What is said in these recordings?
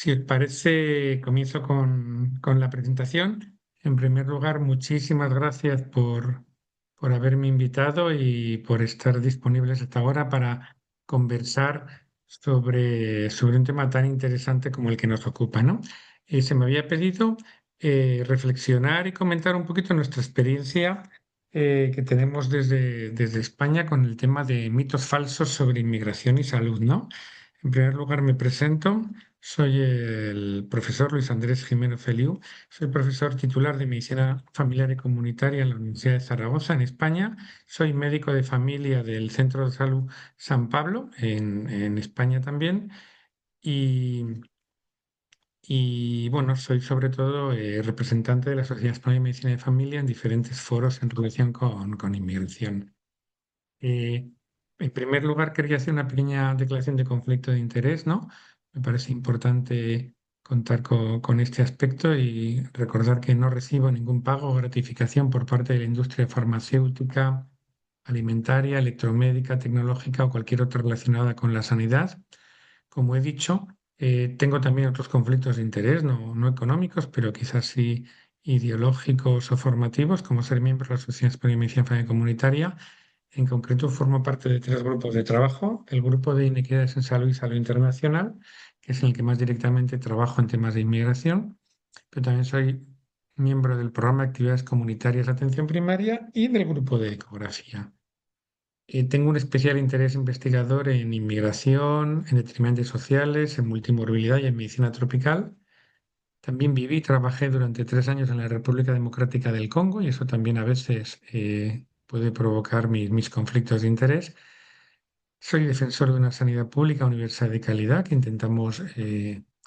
Si os parece, comienzo con la presentación. En primer lugar, muchísimas gracias por haberme invitado y por estar disponibles hasta ahora para conversar sobre un tema tan interesante como el que nos ocupa, ¿no? Se me había pedido reflexionar y comentar un poquito nuestra experiencia que tenemos desde España con el tema de mitos falsos sobre inmigración y salud, ¿no? En primer lugar, me presento. Soy el profesor Luis Andrés Jimeno Feliu. Soy profesor titular de Medicina Familiar y Comunitaria en la Universidad de Zaragoza, en España. Soy médico de familia del Centro de Salud San Pablo, en España también. Y, bueno, soy sobre todo representante de la Sociedad Española de Medicina de Familia en diferentes foros en relación con inmigración. Eh, en primer lugar, quería hacer una pequeña declaración de conflicto de interés, ¿no? Me parece importante contar con este aspecto y recordar que no recibo ningún pago o gratificación por parte de la industria farmacéutica, alimentaria, electromédica, tecnológica o cualquier otra relacionada con la sanidad. Como he dicho, tengo también otros conflictos de interés, no económicos, pero quizás sí ideológicos o formativos, como ser miembro de la Asociación Española de Medicina Familiar Comunitaria. En concreto, formo parte de tres grupos de trabajo: el grupo de inequidades en salud y salud internacional, que es en el que más directamente trabajo en temas de inmigración, pero también soy miembro del programa de actividades comunitarias de atención primaria y del grupo de ecografía. Tengo un especial interés investigador en inmigración, en determinantes sociales, en multimorbilidad y en medicina tropical. También viví y trabajé durante 3 años en la República Democrática del Congo y eso también a veces puede provocar mis conflictos de interés. Soy defensor de una sanidad pública universal de calidad que intentamos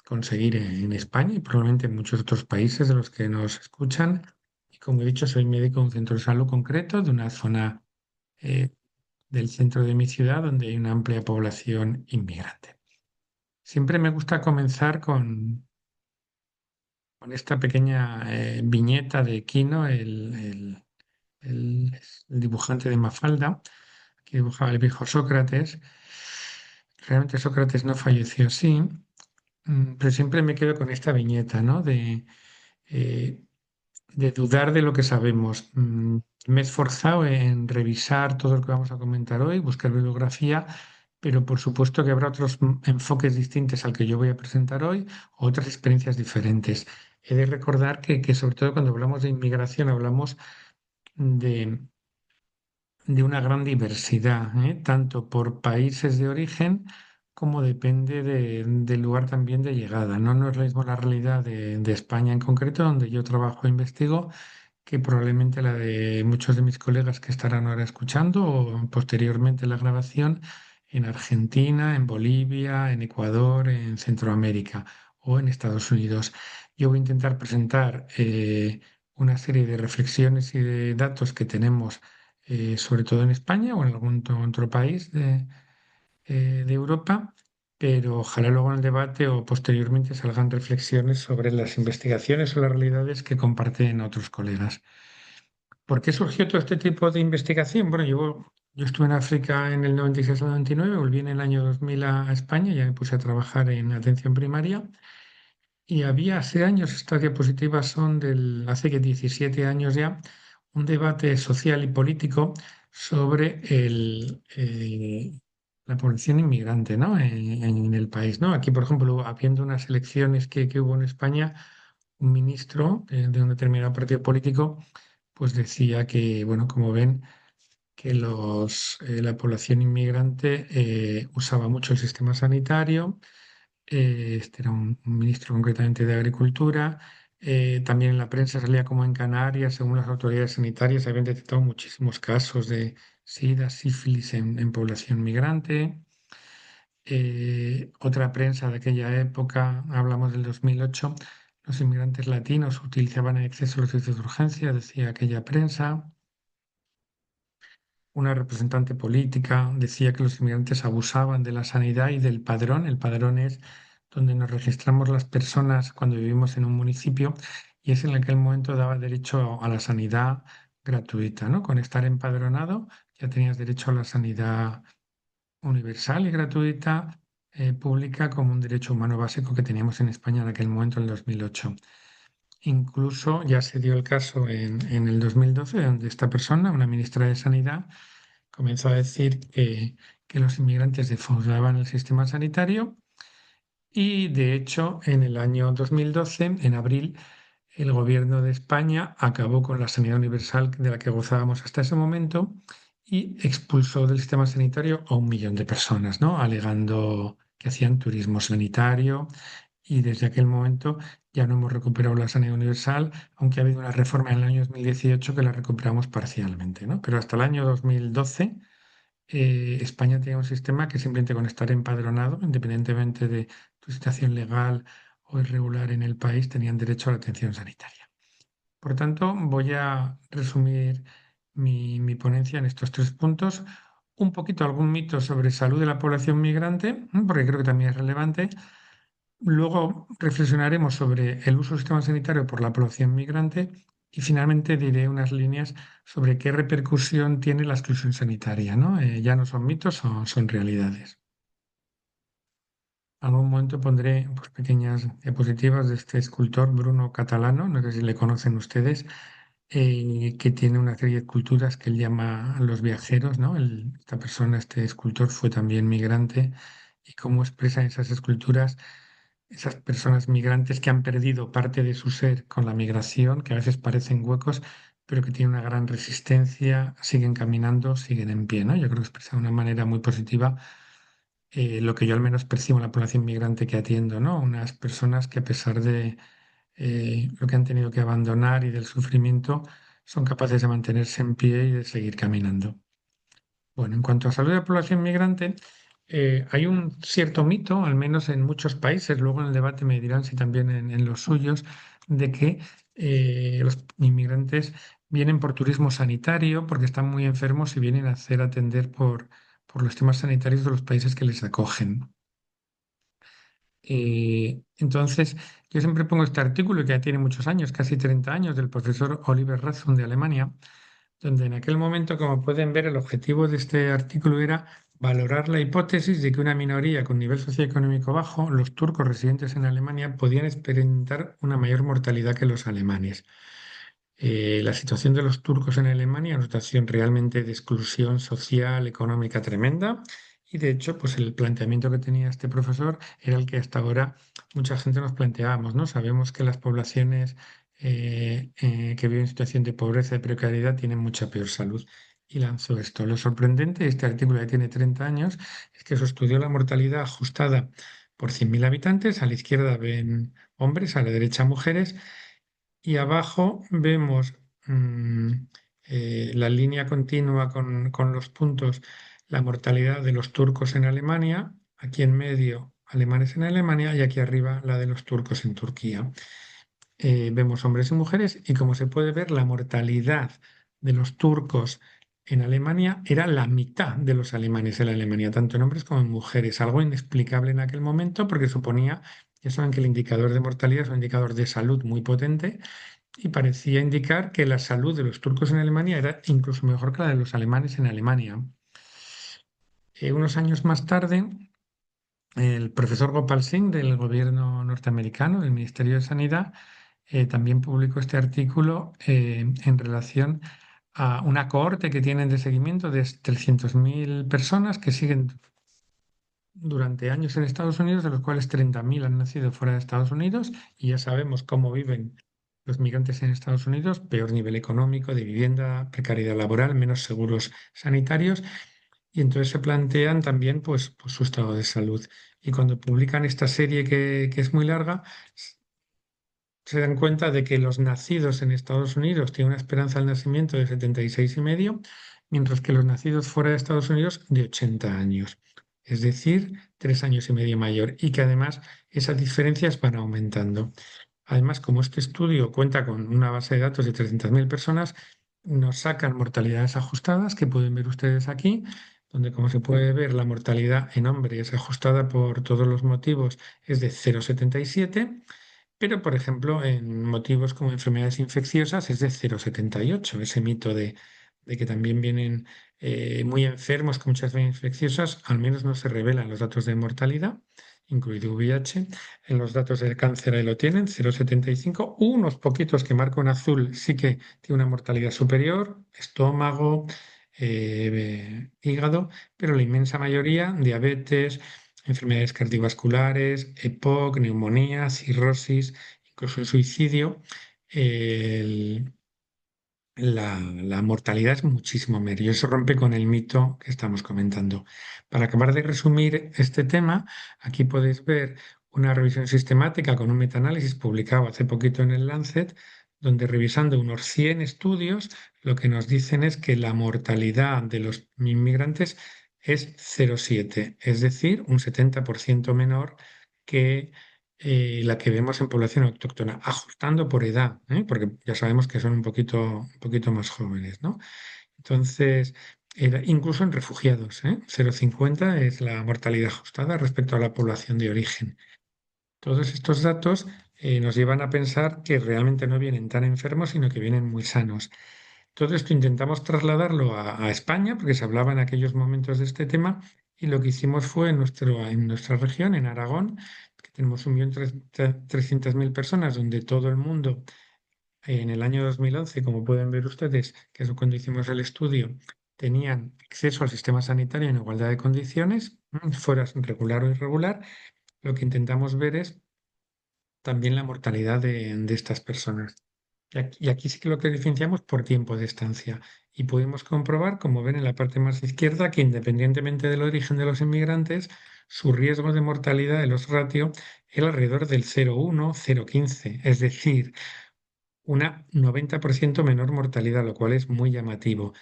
conseguir en España y probablemente en muchos otros países de los que nos escuchan. Y como he dicho, soy médico de un centro de salud concreto, de una zona eh, del centro de mi ciudad donde hay una amplia población inmigrante. Siempre me gusta comenzar con esta pequeña viñeta de Quino, el dibujante de Mafalda, que dibujaba el viejo Sócrates. Realmente Sócrates no falleció así, pero siempre me quedo con esta viñeta, ¿no? Eh, de dudar de lo que sabemos. Me he esforzado en revisar todo lo que vamos a comentar hoy, buscar bibliografía, pero por supuesto que habrá otros enfoques distintos al que yo voy a presentar hoy, o otras experiencias diferentes. He de recordar que sobre todo cuando hablamos de inmigración hablamos de, de una gran diversidad, tanto por países de origen como depende del lugar también de llegada. No es lo mismo la realidad de España en concreto, donde yo trabajo e investigo, que probablemente la de muchos de mis colegas que estarán ahora escuchando o posteriormente la grabación en Argentina, en Bolivia, en Ecuador, en Centroamérica o en Estados Unidos. Yo voy a intentar presentar una serie de reflexiones y de datos que tenemos, sobre todo en España o en algún otro país de Europa, pero ojalá luego en el debate o posteriormente salgan reflexiones sobre las investigaciones o las realidades que comparten otros colegas. ¿Por qué surgió todo este tipo de investigación? Bueno, yo estuve en África en el 96 al 99, volví en el año 2000 a España, ya me puse a trabajar en atención primaria y había hace años, estas diapositivas son hace que 17 años ya, un debate social y político sobre la población inmigrante, ¿no? En el país, ¿no? Aquí, por ejemplo, habiendo unas elecciones que hubo en España, un ministro de un determinado partido político pues decía que, bueno, como ven, que la población inmigrante usaba mucho el sistema sanitario. Este era un ministro concretamente de Agricultura. También en la prensa salía como en Canarias, según las autoridades sanitarias, habían detectado muchísimos casos de SIDA, sífilis en población migrante. Otra prensa de aquella época, hablamos del 2008, los inmigrantes latinos utilizaban en exceso los servicios de urgencia, decía aquella prensa. Una representante política decía que los inmigrantes abusaban de la sanidad y del padrón. El padrón es donde nos registramos las personas cuando vivimos en un municipio y es en aquel momento daba derecho a la sanidad gratuita, ¿no? Con estar empadronado ya tenías derecho a la sanidad universal y gratuita, pública como un derecho humano básico que teníamos en España en aquel momento, en el 2008. Incluso ya se dio el caso en el 2012, donde esta persona, una ministra de Sanidad, comenzó a decir que los inmigrantes defraudaban el sistema sanitario y, de hecho, en el año 2012, en abril, el gobierno de España acabó con la sanidad universal de la que gozábamos hasta ese momento y expulsó del sistema sanitario a 1 millón de personas, ¿no? Alegando que hacían turismo sanitario, y desde aquel momento ya no hemos recuperado la sanidad universal, aunque ha habido una reforma en el año 2018 que la recuperamos parcialmente, ¿no? Pero hasta el año 2012 España tenía un sistema que simplemente con estar empadronado, independientemente de tu situación legal o irregular en el país, tenían derecho a la atención sanitaria. Por tanto, voy a resumir mi ponencia en estos 3 puntos. Un poquito algún mito sobre salud de la población migrante, porque creo que también es relevante. Luego reflexionaremos sobre el uso del sistema sanitario por la población migrante y finalmente diré unas líneas sobre qué repercusión tiene la exclusión sanitaria, ¿no? Ya no son mitos, son realidades. En algún momento pondré pues, pequeñas diapositivas de este escultor Bruno Catalano, no sé si le conocen ustedes, que tiene una serie de esculturas que él llama Los Viajeros, ¿no? Esta persona, este escultor, fue también migrante y cómo expresa en esas esculturas esas personas migrantes que han perdido parte de su ser con la migración, que a veces parecen huecos, pero que tienen una gran resistencia, siguen caminando, siguen en pie, ¿no? Yo creo que expresa de una manera muy positiva lo que yo al menos percibo en la población migrante que atiendo, ¿no? Unas personas que a pesar de lo que han tenido que abandonar y del sufrimiento, son capaces de mantenerse en pie y de seguir caminando. Bueno, en cuanto a salud de la población migrante, hay un cierto mito, al menos en muchos países, luego en el debate me dirán si también en los suyos, de que los inmigrantes vienen por turismo sanitario, porque están muy enfermos y vienen a hacer atender por los temas sanitarios de los países que les acogen. Entonces, yo siempre pongo este artículo que ya tiene muchos años, casi 30 años, del profesor Oliver Ratzun de Alemania, donde en aquel momento, como pueden ver, el objetivo de este artículo era valorar la hipótesis de que una minoría con nivel socioeconómico bajo, los turcos residentes en Alemania, podían experimentar una mayor mortalidad que los alemanes. La situación de los turcos en Alemania es una situación realmente de exclusión social, económica tremenda. Y de hecho, pues el planteamiento que tenía este profesor era el que hasta ahora mucha gente nos planteábamos, ¿no? Sabemos que las poblaciones que viven en situación de pobreza y precariedad tienen mucha peor salud. Y lanzó esto. Lo sorprendente, este artículo ya tiene 30 años, es que se estudió la mortalidad ajustada por 100.000 habitantes. A la izquierda ven hombres, a la derecha mujeres y abajo vemos mm, la línea continua con los puntos, la mortalidad de los turcos en Alemania, aquí en medio alemanes en Alemania y aquí arriba la de los turcos en Turquía. Vemos hombres y mujeres y como se puede ver, la mortalidad de los turcos en Alemania era la mitad de los alemanes en Alemania, tanto en hombres como en mujeres, algo inexplicable en aquel momento porque suponía, ya saben que el indicador de mortalidad es un indicador de salud muy potente y parecía indicar que la salud de los turcos en Alemania era incluso mejor que la de los alemanes en Alemania. Unos años más tarde, el profesor Gopal Singh del gobierno norteamericano, del Ministerio de Sanidad, también publicó este artículo en relación a una cohorte que tienen de seguimiento de 300.000 personas que siguen durante años en Estados Unidos, de los cuales 30.000 han nacido fuera de Estados Unidos, y ya sabemos cómo viven los migrantes en Estados Unidos: peor nivel económico, de vivienda, precariedad laboral, menos seguros sanitarios, y entonces se plantean también pues su estado de salud. Y cuando publican esta serie que es muy larga, se dan cuenta de que los nacidos en Estados Unidos tienen una esperanza al nacimiento de 76,5, mientras que los nacidos fuera de Estados Unidos de 80 años, es decir, 3 años y medio mayor, y que además esas diferencias van aumentando. Además, como este estudio cuenta con una base de datos de 300.000 personas, nos sacan mortalidades ajustadas que pueden ver ustedes aquí, donde, como se puede ver, la mortalidad en hombres ajustada por todos los motivos es de 0,77, pero, por ejemplo, en motivos como enfermedades infecciosas es de 0,78, ese mito de que también vienen muy enfermos con muchas veces infecciosas, al menos no se revelan los datos de mortalidad, incluido VIH. En los datos del cáncer ahí lo tienen, 0,75. Unos poquitos que marco en azul sí que tiene una mortalidad superior, estómago, hígado, pero la inmensa mayoría, diabetes, enfermedades cardiovasculares, EPOC, neumonía, cirrosis, incluso el suicidio. el- la mortalidad es muchísimo menor y eso rompe con el mito que estamos comentando. Para acabar de resumir este tema, aquí podéis ver una revisión sistemática con un metaanálisis publicado hace poquito en el Lancet, donde revisando unos 100 estudios, lo que nos dicen es que la mortalidad de los inmigrantes es 0,7, es decir, un 70% menor que la que vemos en población autóctona, ajustando por edad, ¿eh? Porque ya sabemos que son un poquito más jóvenes, ¿no? Entonces, incluso en refugiados, 0,50 es la mortalidad ajustada respecto a la población de origen. Todos estos datos nos llevan a pensar que realmente no vienen tan enfermos, sino que vienen muy sanos. Todo esto intentamos trasladarlo a España, porque se hablaba en aquellos momentos de este tema, y lo que hicimos fue en nuestra región, en Aragón, que tenemos 1.300.000 personas, donde todo el mundo, en el año 2011, como pueden ver ustedes, que es cuando hicimos el estudio, tenían acceso al sistema sanitario en igualdad de condiciones, fuera regular o irregular. Lo que intentamos ver es también la mortalidad de estas personas. Y aquí sí que lo que diferenciamos por tiempo de estancia. Y podemos comprobar, como ven en la parte más izquierda, que independientemente del origen de los inmigrantes, su riesgo de mortalidad de los ratios era alrededor del 0,1, 0,15, es decir, una 90% menor mortalidad, lo cual es muy llamativo.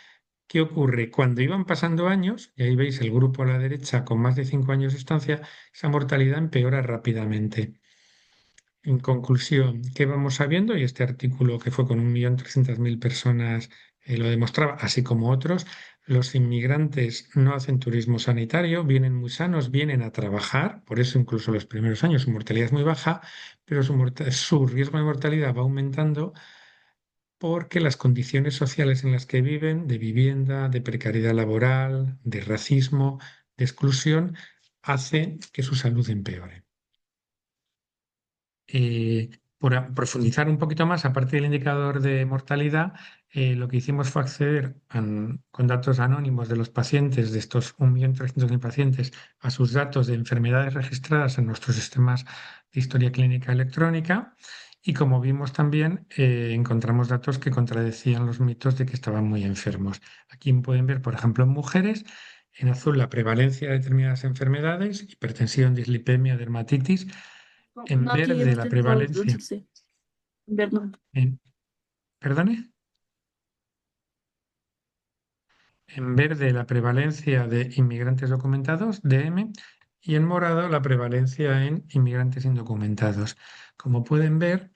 ¿Qué ocurre? Cuando iban pasando años, y ahí veis el grupo a la derecha con más de 5 años de estancia, esa mortalidad empeora rápidamente. En conclusión, ¿qué vamos sabiendo? Y este artículo que fue con 1.300.000 personas lo demostraba, así como otros, los inmigrantes no hacen turismo sanitario, vienen muy sanos, vienen a trabajar, por eso incluso los primeros años su mortalidad es muy baja, pero su riesgo de mortalidad va aumentando porque las condiciones sociales en las que viven, de vivienda, de precariedad laboral, de racismo, de exclusión, hace que su salud empeore. Profundizar un poquito más, aparte del indicador de mortalidad, lo que hicimos fue acceder con datos anónimos de los pacientes, de estos 1.300.000 pacientes, a sus datos de enfermedades registradas en nuestros sistemas de historia clínica electrónica. Y como vimos también, encontramos datos que contradecían los mitos de que estaban muy enfermos. Aquí pueden ver, por ejemplo, en mujeres, en azul la prevalencia de determinadas enfermedades, hipertensión, dislipemia, dermatitis. En No, aquí verde los la tengo, prevalencia. entonces sí. Invierno. En, ¿Perdone? En verde la prevalencia de inmigrantes documentados, DM, y en morado la prevalencia en inmigrantes indocumentados. Como pueden ver,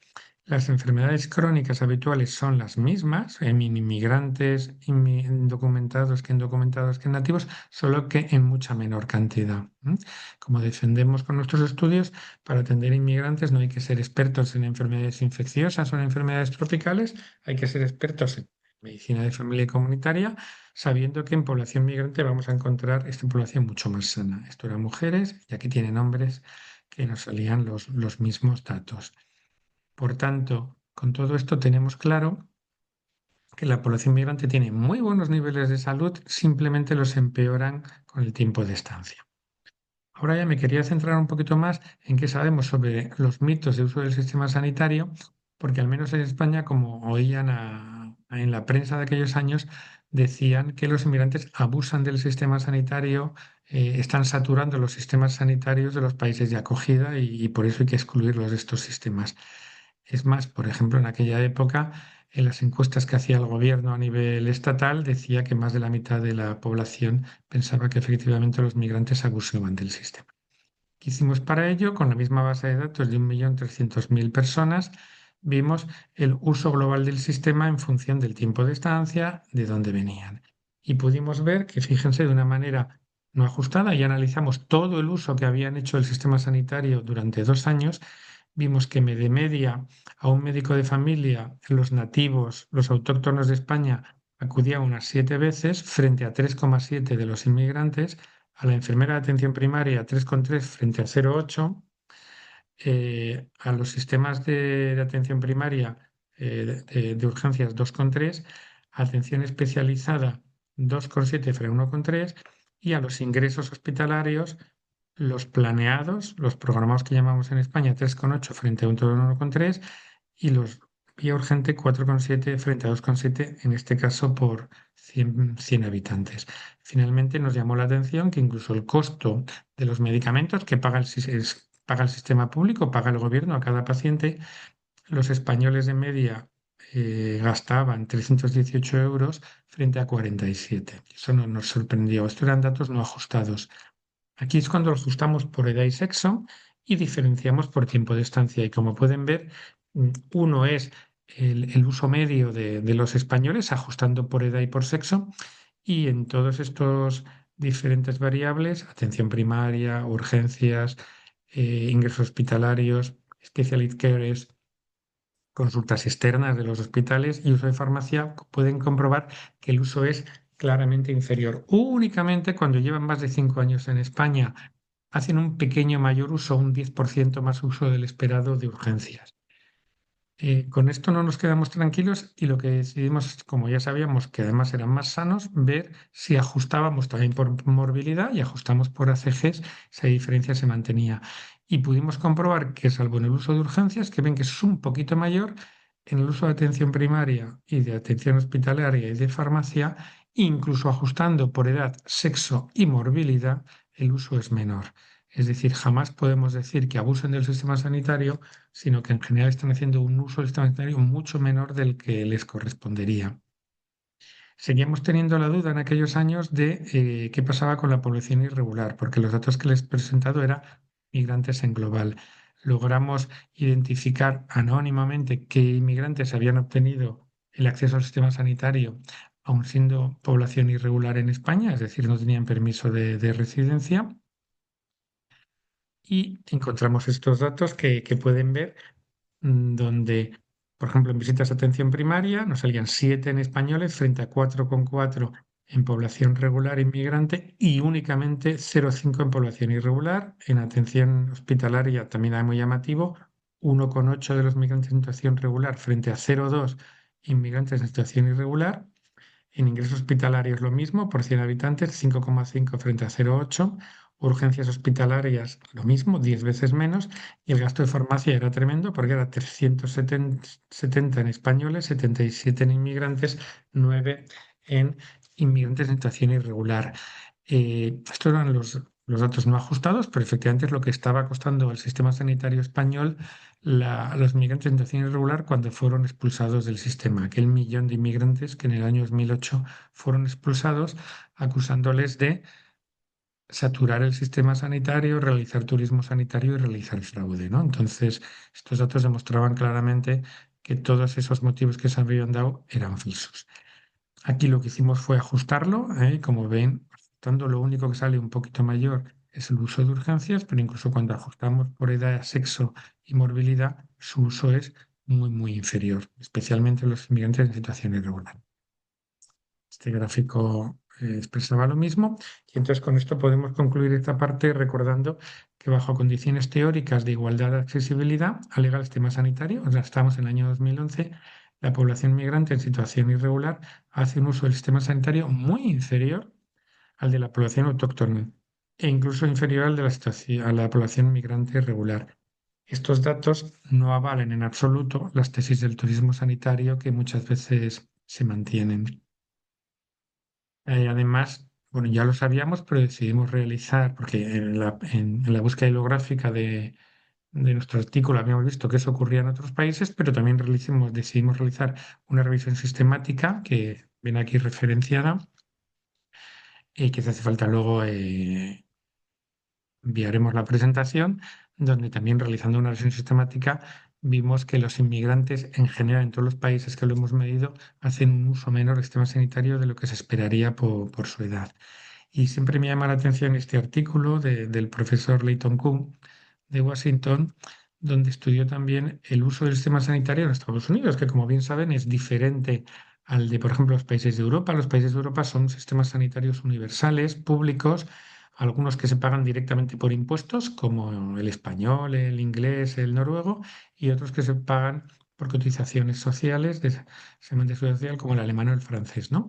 las enfermedades crónicas habituales son las mismas en inmigrantes indocumentados que en nativos, solo que en mucha menor cantidad. Como defendemos con nuestros estudios, para atender inmigrantes no hay que ser expertos en enfermedades infecciosas o en enfermedades tropicales, hay que ser expertos en medicina de familia y comunitaria, sabiendo que en población migrante vamos a encontrar esta población mucho más sana. Esto eran mujeres y aquí tienen hombres que nos salían los mismos datos. Por tanto, con todo esto tenemos claro que la población migrante tiene muy buenos niveles de salud, simplemente los empeoran con el tiempo de estancia. Ahora ya me quería centrar un poquito más en qué sabemos sobre los mitos de uso del sistema sanitario, porque al menos en España, como oían en la prensa de aquellos años, decían que los inmigrantes abusan del sistema sanitario, están saturando los sistemas sanitarios de los países de acogida y por eso hay que excluirlos de estos sistemas. Es más, por ejemplo, en aquella época, en las encuestas que hacía el gobierno a nivel estatal, decía que más de la mitad de la población pensaba que efectivamente los migrantes abusaban del sistema. ¿Qué hicimos para ello? Con la misma base de datos de 1.300.000 personas, vimos el uso global del sistema en función del tiempo de estancia, de dónde venían. Y pudimos ver que, fíjense, de una manera no ajustada, y analizamos todo el uso que habían hecho el sistema sanitario durante 2 años, vimos que de media a un médico de familia, los nativos, los autóctonos de España, acudía unas 7 veces frente a 3,7 de los inmigrantes, a la enfermera de atención primaria 3,3 frente a 0,8, a los sistemas de atención primaria de urgencias 2,3, atención especializada 2,7 frente a 1,3 y a los ingresos hospitalarios, los planeados, los programados que llamamos en España 3,8 frente a 1,3 y los vía urgente 4,7 frente a 2,7, en este caso por 100 habitantes. Finalmente nos llamó la atención que incluso el costo de los medicamentos que paga el sistema público, paga el gobierno a cada paciente, los españoles de media gastaban 318 euros frente a 47. Eso no nos sorprendió. Estos eran datos no ajustados. Aquí es cuando ajustamos por edad y sexo y diferenciamos por tiempo de estancia. Y como pueden ver, uno es el uso medio de los españoles, ajustando por edad y por sexo. Y en todos estos diferentes variables, atención primaria, urgencias, ingresos hospitalarios, specialist cares, consultas externas de los hospitales y uso de farmacia, pueden comprobar que el uso es claramente inferior. Únicamente cuando llevan más de 5 años en España hacen un pequeño mayor uso, un 10% más uso del esperado de urgencias. Con esto no nos quedamos tranquilos y lo que decidimos, como ya sabíamos que además eran más sanos, ver si ajustábamos también por morbilidad y ajustamos por ACGs, esa diferencia se mantenía. Y pudimos comprobar que, salvo en el uso de urgencias, que ven que es un poquito mayor, en el uso de atención primaria y de atención hospitalaria y de farmacia, incluso ajustando por edad, sexo y morbilidad, el uso es menor. Es decir, jamás podemos decir que abusen del sistema sanitario, sino que en general están haciendo un uso del sistema sanitario mucho menor del que les correspondería. Seguíamos teniendo la duda en aquellos años de qué pasaba con la población irregular, porque los datos que les he presentado eran migrantes en global. Logramos identificar anónimamente qué inmigrantes habían obtenido el acceso al sistema sanitario, aun siendo población irregular en España, es decir, no tenían permiso de residencia. Y encontramos estos datos que pueden ver donde, por ejemplo, en visitas de atención primaria nos salían 7 en españoles frente a 4,4 en población regular inmigrante y únicamente 0,5 en población irregular. En atención hospitalaria también era muy llamativo, 1,8 de los migrantes en situación regular frente a 0,2 inmigrantes en situación irregular. En ingresos hospitalarios lo mismo, por 100 habitantes, 5,5 frente a 0,8. Urgencias hospitalarias lo mismo, 10 veces menos. Y el gasto de farmacia era tremendo porque era 370 en españoles, 77 en inmigrantes, 9 en inmigrantes en situación irregular. Estos eran los datos no ajustados, pero efectivamente es lo que estaba costando al sistema sanitario español los migrantes en situación irregular cuando fueron expulsados del sistema. Aquel millón de inmigrantes que en el año 2008 fueron expulsados acusándoles de saturar el sistema sanitario, realizar turismo sanitario y realizar fraude, ¿no? Entonces, estos datos demostraban claramente que todos esos motivos que se habían dado eran falsos. Aquí lo que hicimos fue ajustarlo, ¿eh? Como ven, ajustando lo único que sale un poquito mayor es el uso de urgencias, pero incluso cuando ajustamos por edad, sexo y morbilidad, su uso es muy, muy inferior, especialmente los inmigrantes en situación irregular. Este gráfico expresaba lo mismo y entonces con esto podemos concluir esta parte recordando que bajo condiciones teóricas de igualdad de accesibilidad alega el sistema sanitario, o sea, estamos en el año 2011, la población migrante en situación irregular hace un uso del sistema sanitario muy inferior al de la población autóctona e incluso inferior al de a la población migrante irregular. Estos datos no avalen en absoluto las tesis del turismo sanitario que muchas veces se mantienen. Además, bueno, ya lo sabíamos, pero decidimos realizar, porque en la búsqueda bibliográfica de nuestro artículo habíamos visto que eso ocurría en otros países, pero también decidimos realizar una revisión sistemática que viene aquí referenciada y que si hace falta luego enviaremos la presentación, donde también realizando una revisión sistemática vimos que los inmigrantes en general en todos los países que lo hemos medido hacen un uso menor del sistema sanitario de lo que se esperaría por su edad. Y siempre me llama la atención este artículo del profesor Leighton Kuhn de Washington, donde estudió también el uso del sistema sanitario en Estados Unidos, que como bien saben es diferente al de, por ejemplo, los países de Europa. Los países de Europa son sistemas sanitarios universales, públicos, algunos que se pagan directamente por impuestos, como el español, el inglés, el noruego, y otros que se pagan por cotizaciones sociales, de seguridad social, como el alemán o el francés, ¿no?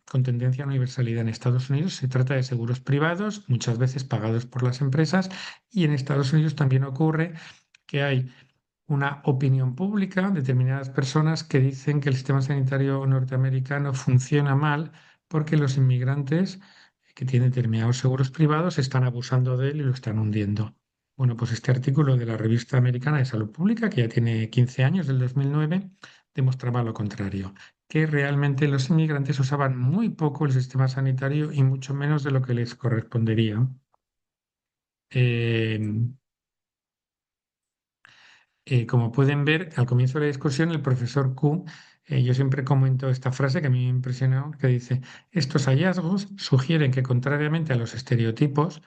Con tendencia a universalidad. En Estados Unidos se trata de seguros privados, muchas veces pagados por las empresas, y en Estados Unidos también ocurre que hay una opinión pública, determinadas personas que dicen que el sistema sanitario norteamericano funciona mal porque los inmigrantes que tienen determinados seguros privados están abusando de él y lo están hundiendo. Bueno, pues este artículo de la Revista Americana de Salud Pública, que ya tiene 15 años, del 2009, demostraba lo contrario, que realmente los inmigrantes usaban muy poco el sistema sanitario y mucho menos de lo que les correspondería. Eh, como pueden ver, al comienzo de la discusión, el profesor Q, yo siempre comento esta frase que a mí me impresionó, que dice, estos hallazgos sugieren que, contrariamente a los estereotipos,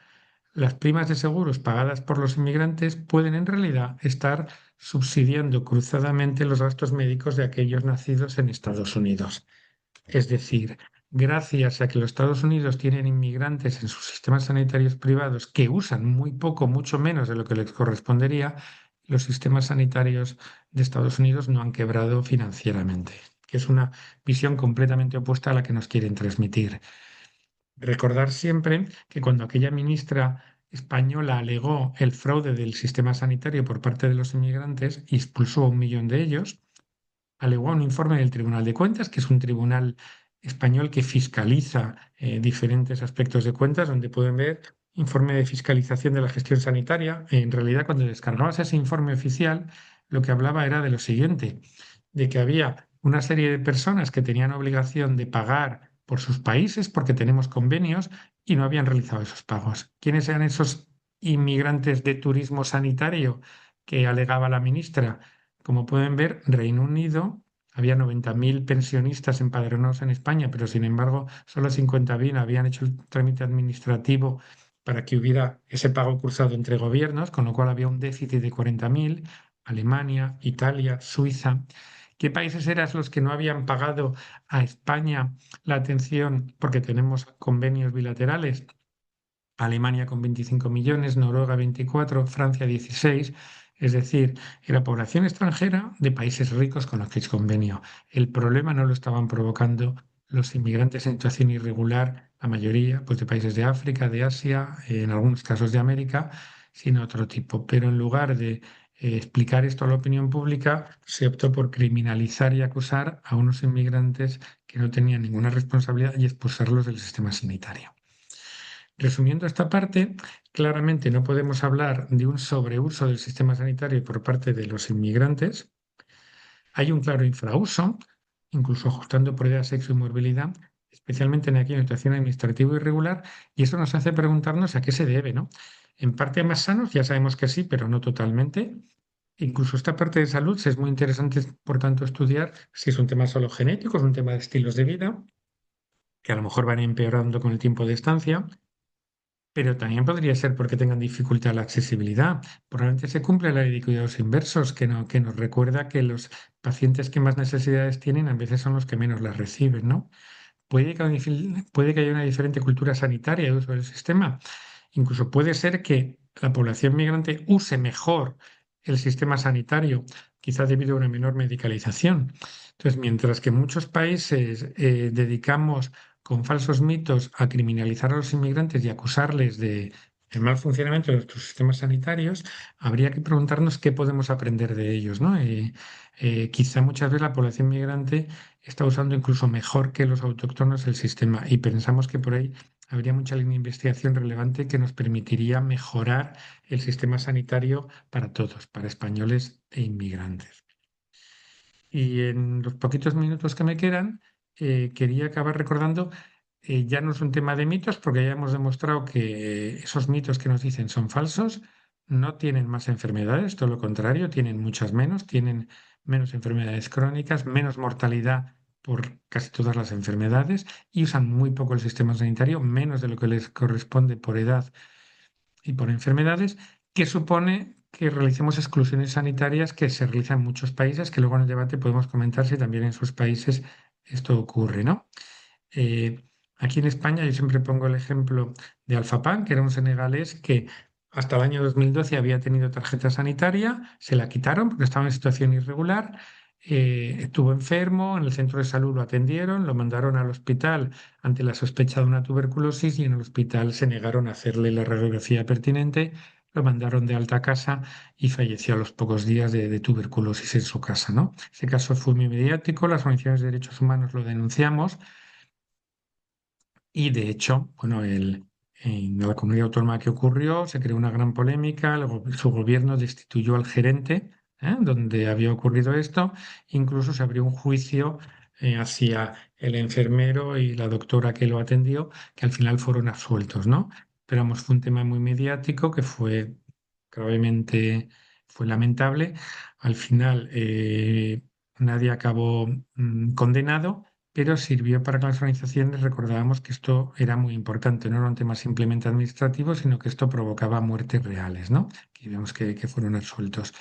las primas de seguros pagadas por los inmigrantes pueden en realidad estar subsidiando cruzadamente los gastos médicos de aquellos nacidos en Estados Unidos. Es decir, gracias a que los Estados Unidos tienen inmigrantes en sus sistemas sanitarios privados que usan muy poco, mucho menos de lo que les correspondería, los sistemas sanitarios de Estados Unidos no han quebrado financieramente, que es una visión completamente opuesta a la que nos quieren transmitir. Recordar siempre que cuando aquella ministra española alegó el fraude del sistema sanitario por parte de los inmigrantes y expulsó a 1 millón de ellos, alegó un informe del Tribunal de Cuentas, que es un tribunal español que fiscaliza diferentes aspectos de cuentas, donde pueden ver informe de fiscalización de la gestión sanitaria. En realidad, cuando descargabas ese informe oficial, lo que hablaba era de lo siguiente, de que había una serie de personas que tenían obligación de pagar por sus países porque tenemos convenios y no habían realizado esos pagos. ¿Quiénes eran esos inmigrantes de turismo sanitario que alegaba la ministra? Como pueden ver, Reino Unido, había 90.000 pensionistas empadronados en España, pero sin embargo solo 50.000 habían hecho el trámite administrativo para que hubiera ese pago cruzado entre gobiernos, con lo cual había un déficit de 40.000. Alemania, Italia, Suiza. ¿Qué países eran los que no habían pagado a España la atención porque tenemos convenios bilaterales? Alemania con 25 millones, Noruega 24, Francia 16, es decir, era población extranjera de países ricos con los que es convenio. El problema no lo estaban provocando los inmigrantes en situación irregular, la mayoría pues de países de África, de Asia, en algunos casos de América, sino otro tipo. Pero en lugar de explicar esto a la opinión pública, se optó por criminalizar y acusar a unos inmigrantes que no tenían ninguna responsabilidad y expulsarlos del sistema sanitario. Resumiendo esta parte, claramente no podemos hablar de un sobreuso del sistema sanitario por parte de los inmigrantes. Hay un claro infrauso, incluso ajustando por edad, sexo y morbilidad, especialmente en aquella situación administrativa irregular, y eso nos hace preguntarnos a qué se debe, ¿no? En parte más sanos, ya sabemos que sí, pero no totalmente. Incluso esta parte de salud es muy interesante, por tanto, estudiar si es un tema solo genético, es un tema de estilos de vida, que a lo mejor van empeorando con el tiempo de estancia, pero también podría ser porque tengan dificultad a la accesibilidad. Probablemente se cumple la ley de cuidados inversos, que, no, que nos recuerda que los pacientes que más necesidades tienen a veces son los que menos las reciben, ¿no? Puede que haya una diferente cultura sanitaria de uso del sistema. Incluso puede ser que la población migrante use mejor el sistema sanitario, quizá debido a una menor medicalización. Entonces, mientras que en muchos países dedicamos con falsos mitos a criminalizar a los inmigrantes y acusarles de el mal funcionamiento de nuestros sistemas sanitarios, habría que preguntarnos qué podemos aprender de ellos, ¿no? Quizá muchas veces la población migrante está usando incluso mejor que los autóctonos el sistema y pensamos que por ahí habría mucha línea de investigación relevante que nos permitiría mejorar el sistema sanitario para todos, para españoles e inmigrantes. Y en los poquitos minutos que me quedan, quería acabar recordando, ya no es un tema de mitos, porque ya hemos demostrado que esos mitos que nos dicen son falsos, no tienen más enfermedades, todo lo contrario, tienen muchas menos, tienen menos enfermedades crónicas, menos mortalidad por casi todas las enfermedades y usan muy poco el sistema sanitario, menos de lo que les corresponde por edad y por enfermedades, que supone que realicemos exclusiones sanitarias que se realizan en muchos países, que luego en el debate podemos comentar si también en sus países esto ocurre, ¿no? Eh, Aquí en España yo siempre pongo el ejemplo de Alfapan, que era un senegalés que hasta el año 2012 había tenido tarjeta sanitaria, se la quitaron porque estaba en situación irregular, estuvo enfermo, en el centro de salud lo atendieron, lo mandaron al hospital ante la sospecha de una tuberculosis y en el hospital se negaron a hacerle la radiografía pertinente, lo mandaron de alta a casa y falleció a los pocos días de tuberculosis en su casa, ¿no? Ese caso fue muy mediático, las organizaciones de derechos humanos lo denunciamos. Y de hecho, bueno, en la comunidad autónoma que ocurrió, se creó una gran polémica, su gobierno destituyó al gerente, donde había ocurrido esto, incluso se abrió un juicio hacia el enfermero y la doctora que lo atendió, que al final fueron absueltos, ¿no? Pero vamos, fue un tema muy mediático que fue gravemente, fue lamentable. Al final, nadie acabó condenado, pero sirvió para que las organizaciones recordábamos que esto era muy importante, no era un tema simplemente administrativo, sino que esto provocaba muertes reales, ¿no? Que vemos que fueron absueltos.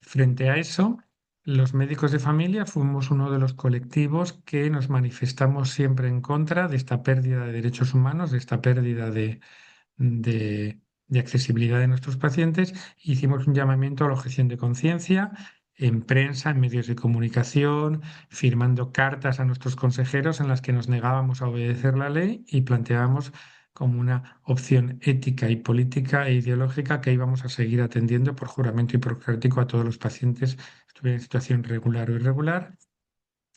Frente a eso, los médicos de familia fuimos uno de los colectivos que nos manifestamos siempre en contra de esta pérdida de derechos humanos, de esta pérdida de, de accesibilidad de nuestros pacientes. Hicimos un llamamiento a la objeción de conciencia en prensa, en medios de comunicación, firmando cartas a nuestros consejeros en las que nos negábamos a obedecer la ley y planteábamos como una opción ética y política e ideológica que íbamos a seguir atendiendo por juramento hipocrático a todos los pacientes, estuvieran en situación regular o irregular.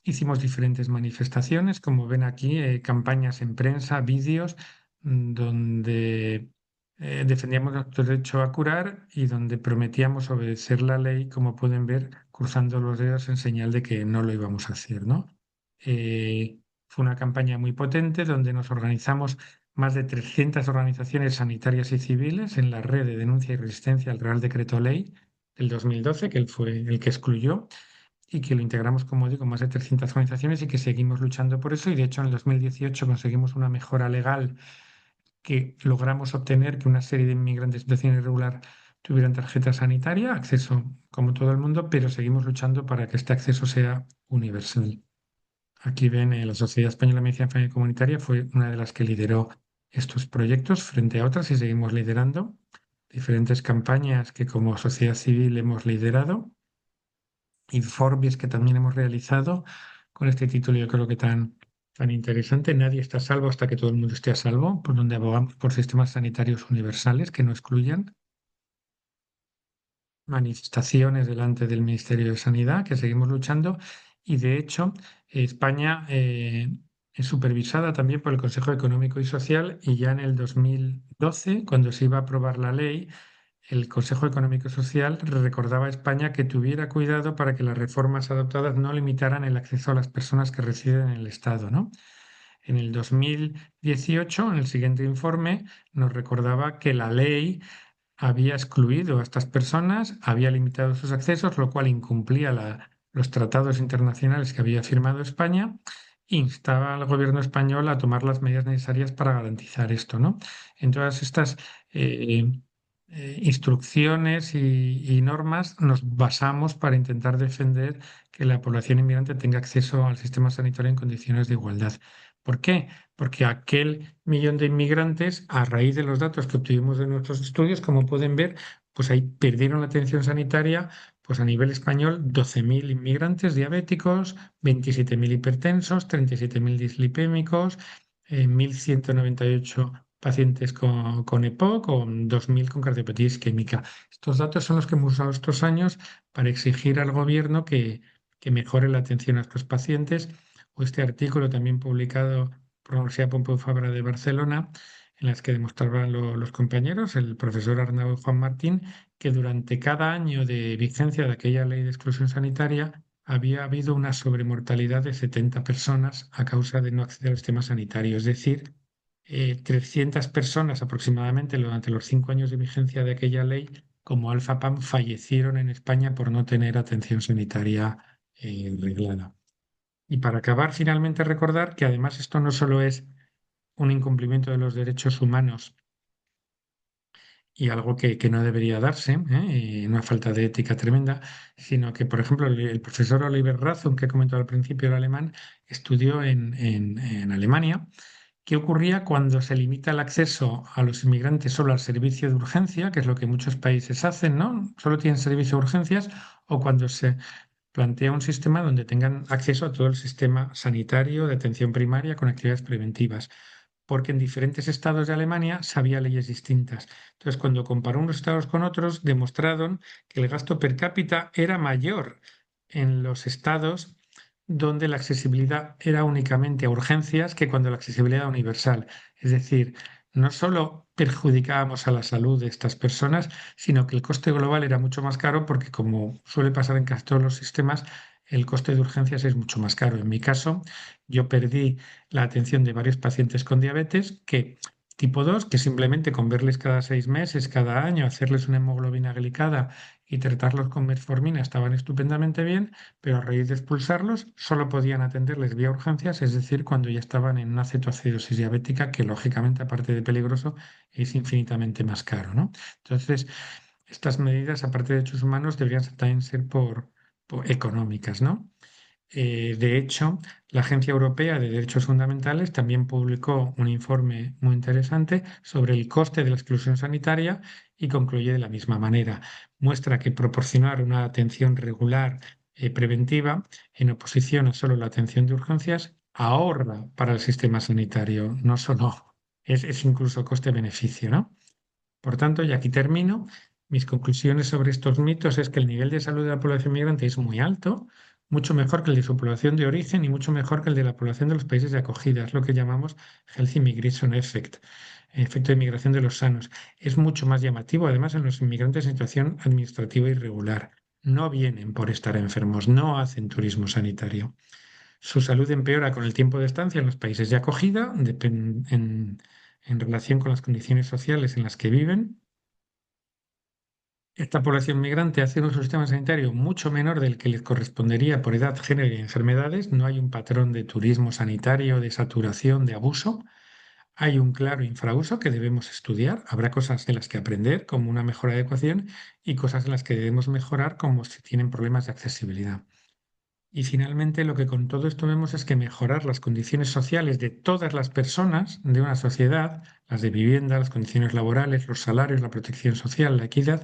Hicimos diferentes manifestaciones, como ven aquí, campañas en prensa, vídeos, donde defendíamos nuestro derecho a curar y donde prometíamos obedecer la ley, como pueden ver, cruzando los dedos en señal de que no lo íbamos a hacer, ¿no? Fue una campaña muy potente donde nos organizamos más de 300 organizaciones sanitarias y civiles en la red de denuncia y resistencia al Real Decreto Ley del 2012, que él fue el que excluyó y que lo integramos, como digo, más de 300 organizaciones y que seguimos luchando por eso. Y de hecho, en el 2018 conseguimos una mejora legal que logramos obtener que una serie de inmigrantes en situación irregular tuvieran tarjeta sanitaria, acceso como todo el mundo, pero seguimos luchando para que este acceso sea universal. Aquí ven, la Sociedad Española de Medicina Familiar y Comunitaria fue una de las que lideró estos proyectos frente a otras y seguimos liderando diferentes campañas que como sociedad civil hemos liderado, informes que también hemos realizado con este título, yo creo que tan interesante. Nadie está a salvo hasta que todo el mundo esté a salvo, por donde abogamos por sistemas sanitarios universales que no excluyan. Manifestaciones delante del Ministerio de Sanidad, que seguimos luchando. Y de hecho, España es supervisada también por el Consejo Económico y Social y ya en el 2012, cuando se iba a aprobar la ley, el Consejo Económico y Social recordaba a España que tuviera cuidado para que las reformas adoptadas no limitaran el acceso a las personas que residen en el Estado, ¿no? En el 2018, en el siguiente informe, nos recordaba que la ley había excluido a estas personas, había limitado sus accesos, lo cual incumplía los tratados internacionales que había firmado España, e instaba al gobierno español a tomar las medidas necesarias para garantizar esto, ¿no? En todas estas eh, instrucciones y normas nos basamos para intentar defender que la población inmigrante tenga acceso al sistema sanitario en condiciones de igualdad. ¿Por qué? Porque aquel millón de inmigrantes, a raíz de los datos que obtuvimos de nuestros estudios, como pueden ver, pues ahí perdieron la atención sanitaria, pues a nivel español, 12.000 inmigrantes diabéticos, 27.000 hipertensos, 37.000 dislipémicos, 1.198 pacientes con EPOC, con 2.000 con cardiopatía isquémica. Estos datos son los que hemos usado estos años para exigir al gobierno que mejore la atención a estos pacientes, o este artículo también publicado por la Universidad Pompeu Fabra de Barcelona, en las que demostraban los compañeros, el profesor Arnau y Juan Martín, que durante cada año de vigencia de aquella ley de exclusión sanitaria había habido una sobremortalidad de 70 personas a causa de no acceder al sistema sanitario. Es decir, 300 personas aproximadamente durante los 5 años de vigencia de aquella ley, como Alfa-PAM, fallecieron en España por no tener atención sanitaria reglada. Y para acabar, finalmente recordar que además esto no solo es un incumplimiento de los derechos humanos y algo que no debería darse, una falta de ética tremenda, sino que, por ejemplo, el profesor Oliver Razum, que comentó al principio, el alemán, estudió en Alemania. ¿Qué ocurría cuando se limita el acceso a los inmigrantes solo al servicio de urgencia, que es lo que muchos países hacen, ¿no? Solo tienen servicio de urgencias, o cuando se plantea un sistema donde tengan acceso a todo el sistema sanitario de atención primaria con actividades preventivas, porque en diferentes estados de Alemania se había leyes distintas. Entonces, cuando comparó unos estados con otros, demostraron que el gasto per cápita era mayor en los estados donde la accesibilidad era únicamente a urgencias que cuando la accesibilidad era universal. Es decir, no solo perjudicábamos a la salud de estas personas, sino que el coste global era mucho más caro porque, como suele pasar en casi todos los sistemas, el coste de urgencias es mucho más caro. En mi caso, yo perdí la atención de varios pacientes con diabetes que tipo 2 que simplemente con verles cada 6 meses, cada año, hacerles una hemoglobina glicada y tratarlos con metformina estaban estupendamente bien, pero a raíz de expulsarlos solo podían atenderles vía urgencias, es decir, cuando ya estaban en una cetoacidosis diabética, que lógicamente, aparte de peligroso, es infinitamente más caro, ¿no? Entonces, estas medidas, aparte de derechos humanos, deberían también ser por económicas, ¿no? De hecho, la Agencia Europea de Derechos Fundamentales también publicó un informe muy interesante sobre el coste de la exclusión sanitaria y concluye de la misma manera. Muestra que proporcionar una atención regular, preventiva, en oposición a solo la atención de urgencias, ahorra para el sistema sanitario, no solo es incluso coste-beneficio, ¿no? Por tanto, y aquí termino, mis conclusiones sobre estos mitos es que el nivel de salud de la población migrante es muy alto, mucho mejor que el de su población de origen y mucho mejor que el de la población de los países de acogida. Es lo que llamamos Health Immigration Effect, efecto de migración de los sanos. Es mucho más llamativo, además, en los inmigrantes en situación administrativa irregular. No vienen por estar enfermos, no hacen turismo sanitario. Su salud empeora con el tiempo de estancia en los países de acogida, en relación con las condiciones sociales en las que viven. Esta población migrante hace un sistema sanitario mucho menor del que les correspondería por edad, género y enfermedades. No hay un patrón de turismo sanitario, de saturación, de abuso. Hay un claro infrauso que debemos estudiar. Habrá cosas de las que aprender, como una mejor adecuación, y cosas en las que debemos mejorar, como si tienen problemas de accesibilidad. Y finalmente, lo que con todo esto vemos es que mejorar las condiciones sociales de todas las personas de una sociedad, las de vivienda, las condiciones laborales, los salarios, la protección social, la equidad,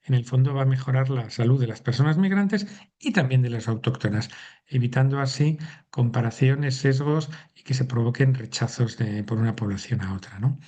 en el fondo va a mejorar la salud de las personas migrantes y también de las autóctonas, evitando así comparaciones, sesgos y que se provoquen rechazos por una población a otra, ¿no?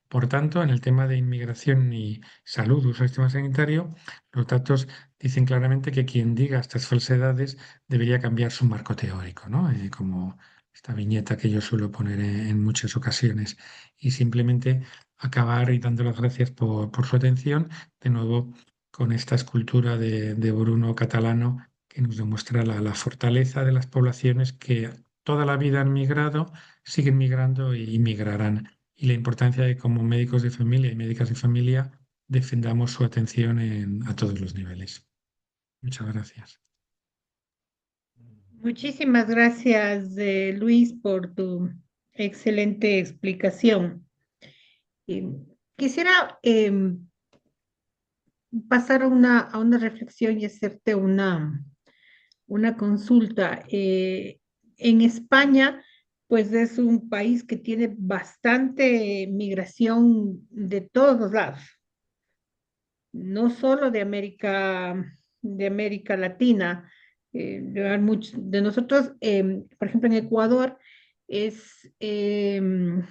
Por tanto, en el tema de inmigración y salud, uso del sistema sanitario, los datos dicen claramente que quien diga estas falsedades debería cambiar su marco teórico, ¿no? Como esta viñeta que yo suelo poner en muchas ocasiones, y simplemente acabar y dando las gracias por su atención, de nuevo con esta escultura de Bruno Catalano que nos demuestra la fortaleza de las poblaciones que toda la vida han migrado, siguen migrando y migrarán, y la importancia de como médicos de familia y médicas de familia defendamos su atención a todos los niveles. Muchas gracias. Muchísimas gracias, Luis, por tu excelente explicación. Eh, Quisiera pasar a una reflexión y hacerte una consulta. En España, pues es un país que tiene bastante migración de todos los lados, no solo de América Latina. Muchos de nosotros, por ejemplo, en Ecuador es el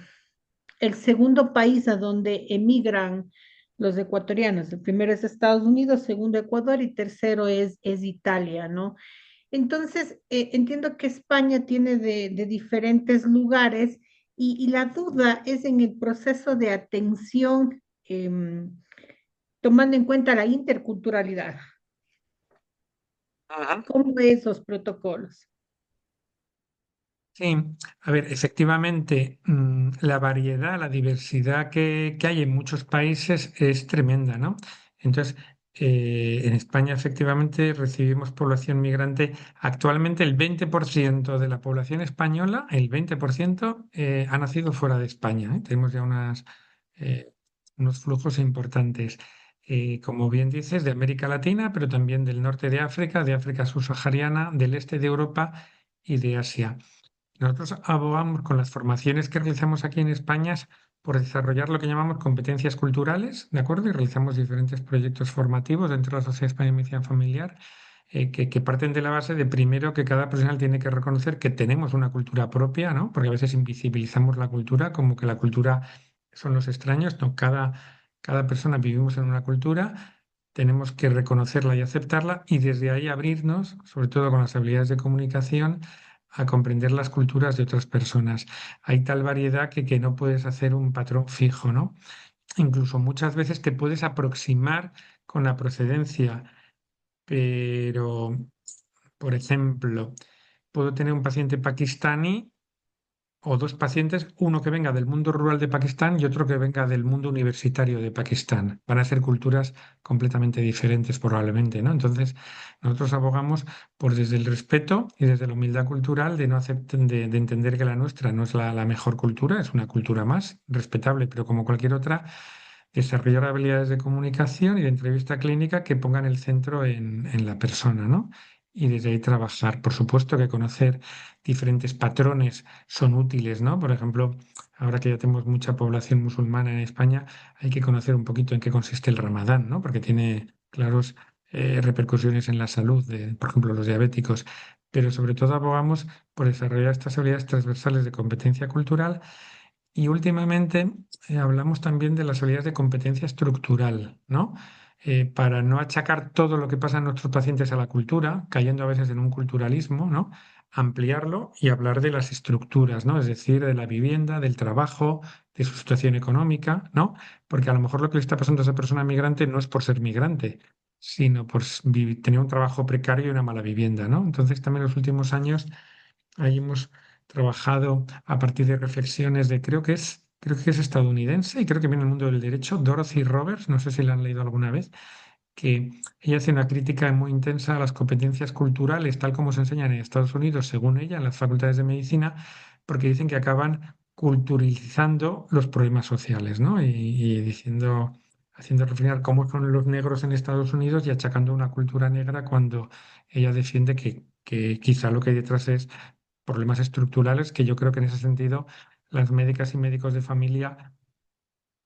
segundo país a donde emigran los ecuatorianos. El primero es Estados Unidos, segundo Ecuador y tercero es Italia, ¿no? Entonces, entiendo que España tiene de diferentes lugares y la duda es en el proceso de atención, tomando en cuenta la interculturalidad. Ajá. ¿Cómo esos protocolos? Sí, a ver, efectivamente, la variedad, la diversidad que hay en muchos países es tremenda, ¿no? Entonces, en España efectivamente recibimos población migrante. Actualmente el 20% de la población española, el 20%, ha nacido fuera de España, ¿eh? Tenemos ya unas eh, unos flujos importantes, como bien dices, de América Latina, pero también del norte de África subsahariana, del este de Europa y de Asia. Nosotros abogamos con las formaciones que realizamos aquí en España por desarrollar lo que llamamos competencias culturales, ¿de acuerdo? Y realizamos diferentes proyectos formativos dentro de la Sociedad Española de Medicina Familiar, que parten de la base de primero que cada profesional tiene que reconocer que tenemos una cultura propia, ¿no? Porque a veces invisibilizamos la cultura como que la cultura son los extraños, no, cada persona vivimos en una cultura. Tenemos que reconocerla y aceptarla y desde ahí abrirnos, sobre todo con las habilidades de comunicación, a comprender las culturas de otras personas. Hay tal variedad que no puedes hacer un patrón fijo, ¿no? Incluso muchas veces te puedes aproximar con la procedencia, pero, por ejemplo, puedo tener un paciente pakistaní o dos pacientes, uno que venga del mundo rural de Pakistán y otro que venga del mundo universitario de Pakistán. Van a ser culturas completamente diferentes probablemente, ¿no? Entonces, nosotros abogamos por desde el respeto y desde la humildad cultural de no de entender que la nuestra no es la mejor cultura, es una cultura más respetable, pero como cualquier otra, desarrollar habilidades de comunicación y de entrevista clínica que pongan el centro en la persona, ¿no? Y desde ahí trabajar. Por supuesto que conocer diferentes patrones son útiles, ¿no? Por ejemplo, ahora que ya tenemos mucha población musulmana en España, hay que conocer un poquito en qué consiste el Ramadán, ¿no? Porque tiene claros repercusiones en la salud de, por ejemplo, los diabéticos. Pero sobre todo abogamos por desarrollar estas habilidades transversales de competencia cultural y últimamente hablamos también de las habilidades de competencia estructural, ¿no? Para no achacar todo lo que pasa en nuestros pacientes a la cultura, cayendo a veces en un culturalismo, ¿no? Ampliarlo y hablar de las estructuras, ¿no? Es decir, de la vivienda, del trabajo, de su situación económica, ¿no? Porque a lo mejor lo que le está pasando a esa persona migrante no es por ser migrante, sino por tener un trabajo precario y una mala vivienda, ¿no? Entonces también en los últimos años ahí hemos trabajado a partir de reflexiones de, creo que es estadounidense y creo que viene del mundo del derecho, Dorothy Roberts, no sé si la han leído alguna vez, que ella hace una crítica muy intensa a las competencias culturales, tal como se enseñan en Estados Unidos, según ella, en las facultades de medicina, porque dicen que acaban culturalizando los problemas sociales, ¿no? Y diciendo, haciendo reflexionar cómo son los negros en Estados Unidos y achacando una cultura negra cuando ella defiende que quizá lo que hay detrás es problemas estructurales, que yo creo que en ese sentido las médicas y médicos de familia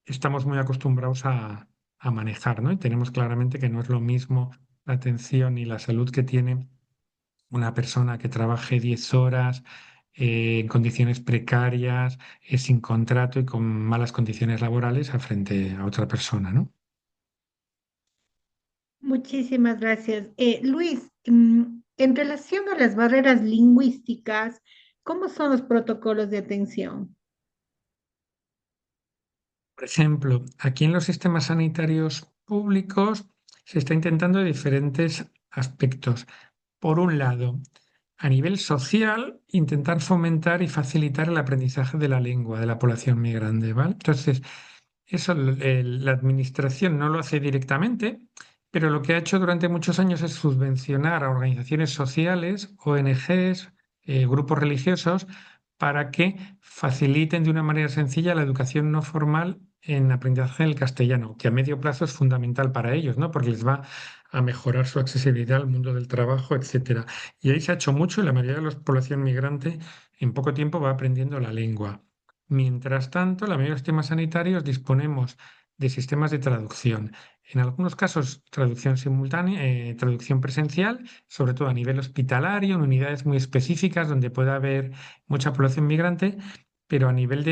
estamos muy acostumbrados a manejar, ¿no? Y tenemos claramente que no es lo mismo la atención y la salud que tiene una persona que trabaje 10 horas en condiciones precarias, sin contrato y con malas condiciones laborales a frente a otra persona, ¿no? Muchísimas gracias. Luis, en relación a las barreras lingüísticas, ¿cómo son los protocolos de atención? Por ejemplo, aquí en los sistemas sanitarios públicos se está intentando diferentes aspectos. Por un lado, a nivel social, intentar fomentar y facilitar el aprendizaje de la lengua de la población migrante, ¿vale? Entonces, eso la administración no lo hace directamente, pero lo que ha hecho durante muchos años es subvencionar a organizaciones sociales, ONGs, grupos religiosos, para que faciliten de una manera sencilla la educación no formal en aprendizaje del castellano, que a medio plazo es fundamental para ellos, ¿no? Porque les va a mejorar su accesibilidad al mundo del trabajo, etcétera. Y ahí se ha hecho mucho y la mayoría de la población migrante en poco tiempo va aprendiendo la lengua. Mientras tanto, la mayoría de los sistemas sanitarios disponemos de sistemas de traducción. En algunos casos, traducción simultánea, traducción presencial, sobre todo a nivel hospitalario, en unidades muy específicas donde pueda haber mucha población migrante, pero a nivel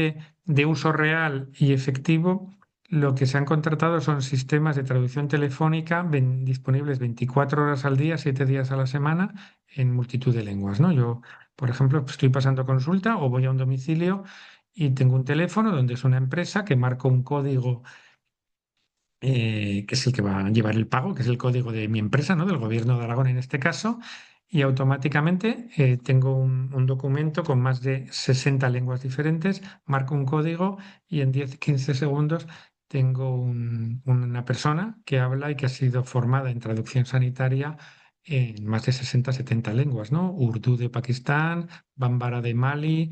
de uso real y efectivo, lo que se han contratado son sistemas de traducción telefónica disponibles 24 horas al día, 7 días a la semana, en multitud de lenguas, ¿no? Yo, por ejemplo, estoy pasando consulta o voy a un domicilio y tengo un teléfono donde es una empresa que marca un código que es el que va a llevar el pago, que es el código de mi empresa, ¿no? Del gobierno de Aragón en este caso, y automáticamente tengo un documento con más de 60 lenguas diferentes, marco un código y en 10-15 segundos tengo una persona que habla y que ha sido formada en traducción sanitaria en más de 60-70 lenguas, ¿no? Urdu de Pakistán, Bambara de Mali,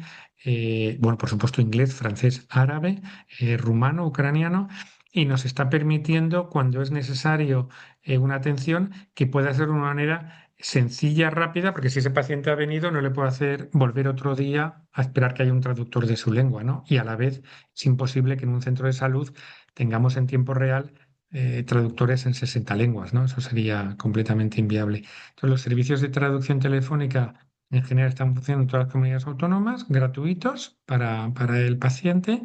bueno, por supuesto inglés, francés, árabe, rumano, ucraniano. y nos está permitiendo, cuando es necesario una atención, que pueda ser de una manera sencilla, rápida, porque si ese paciente ha venido, no le puedo hacer volver otro día a esperar que haya un traductor de su lengua, ¿no? Y a la vez es imposible que en un centro de salud tengamos en tiempo real traductores en 60 lenguas, ¿no? Eso sería completamente inviable. Entonces, los servicios de traducción telefónica en general están funcionando en todas las comunidades autónomas, gratuitos para el paciente.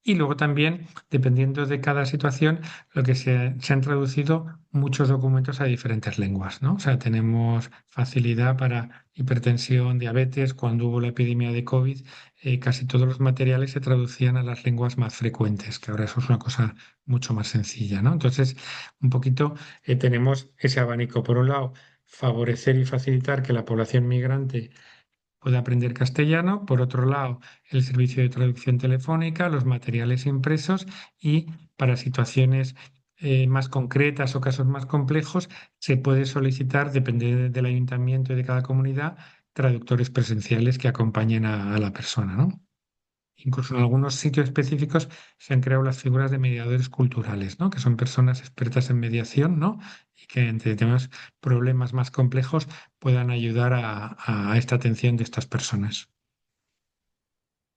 Y luego también, dependiendo de cada situación, lo que se han traducido muchos documentos a diferentes lenguas, ¿no? O sea, tenemos facilidad para hipertensión, diabetes. Cuando hubo la epidemia de COVID, casi todos los materiales se traducían a las lenguas más frecuentes, que ahora eso es una cosa mucho más sencilla, ¿no? Entonces, un poquito tenemos ese abanico. Por un lado, favorecer y facilitar que la población migrante pueda aprender castellano. Por otro lado, el servicio de traducción telefónica, los materiales impresos y para situaciones más concretas o casos más complejos, se puede solicitar, depende del ayuntamiento y de cada comunidad, traductores presenciales que acompañen a la persona, ¿no? Incluso en algunos sitios específicos se han creado las figuras de mediadores culturales, ¿no? Que son personas expertas en mediación, ¿no? Y que entre temas problemas más complejos puedan ayudar a esta atención de estas personas.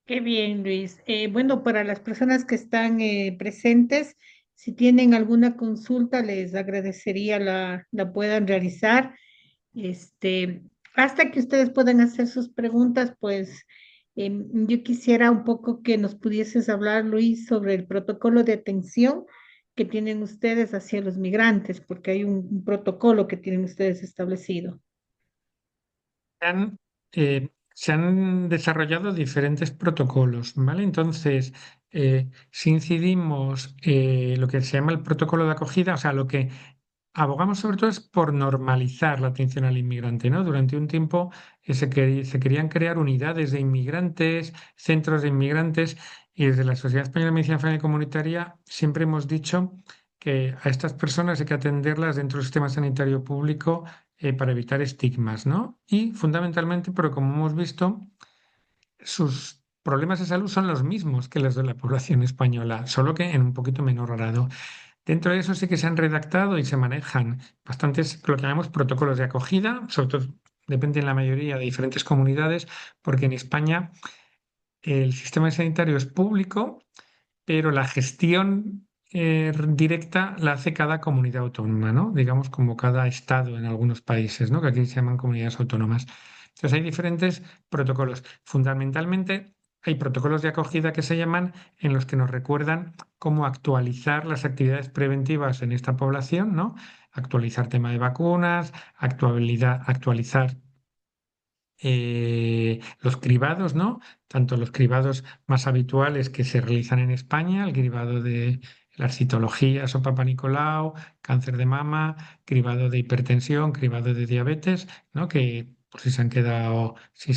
Qué bien, Luis. Bueno, para las personas que están presentes, si tienen alguna consulta, les agradecería la puedan realizar. Este, hasta que ustedes puedan hacer sus preguntas, pues yo quisiera un poco que nos pudieses hablar, Luis, sobre el protocolo de atención que tienen ustedes hacia los migrantes, porque hay un protocolo que tienen ustedes establecido. Se han desarrollado diferentes protocolos, ¿vale? Entonces, si incidimos lo que se llama el protocolo de acogida, o sea, lo que abogamos sobre todo es por normalizar la atención al inmigrante, ¿no? Durante un tiempo se querían crear unidades de inmigrantes, centros de inmigrantes, y desde la Sociedad Española de Medicina Familiar y Comunitaria siempre hemos dicho que a estas personas hay que atenderlas dentro del sistema sanitario público para evitar estigmas, ¿no? Y fundamentalmente, pero como hemos visto, sus problemas de salud son los mismos que los de la población española, solo que en un poquito menor grado. Dentro de eso sí que se han redactado y se manejan bastantes, lo que llamamos protocolos de acogida, sobre todo depende en la mayoría de diferentes comunidades, porque en España el sistema sanitario es público, pero la gestión directa la hace cada comunidad autónoma, ¿no? Digamos como cada estado en algunos países, ¿no? Que aquí se llaman comunidades autónomas. Entonces hay diferentes protocolos. Fundamentalmente hay protocolos de acogida que se llaman en los que nos recuerdan cómo actualizar las actividades preventivas en esta población, ¿no? Actualizar tema de vacunas, actualizar los cribados, ¿no? Tanto los cribados más habituales que se realizan en España, el cribado de las citologías o Papa Nicolau, cáncer de mama, cribado de hipertensión, cribado de diabetes, ¿no? Que por si se han quedado, si